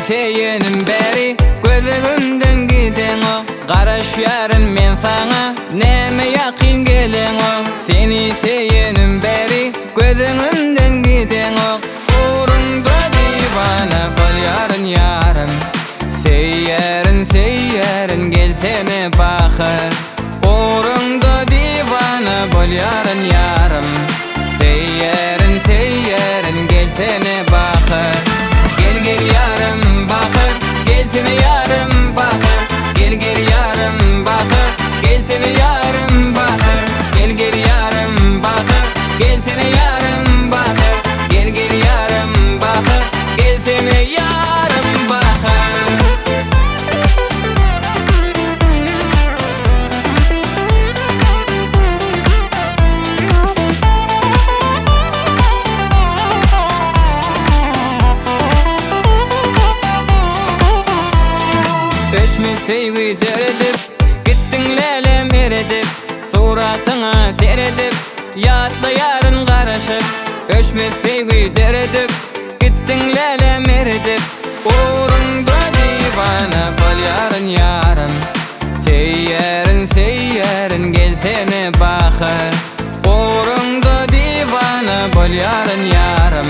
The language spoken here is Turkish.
seyenim beri gözümden giden o Qaraş yarın men sana neme yakin gelen o Seni seyenim beri gözümden giden o Uğrunda divana bol yarın yarım Seyyerin gelsene bakır Uğrunda divana bol yarın yarım Seyyerin gelsene bakır Gel yarım bakır gelsene yarım bakır Gel yarım bakır gelsene yarım bakır Gel yarım bakır gelsene yarım bakır Gel yarım bakır gelsene yarım bakır Öşme sevgi deredip gittin lelem eredip Suratına seyredip yatla yarın karışıp Öşme sevgi deredip gittin lelem eredip Uğrunda divana bol yarın yarım Seyyerin gelsene bakır Uğrunda divana bol yarın yarım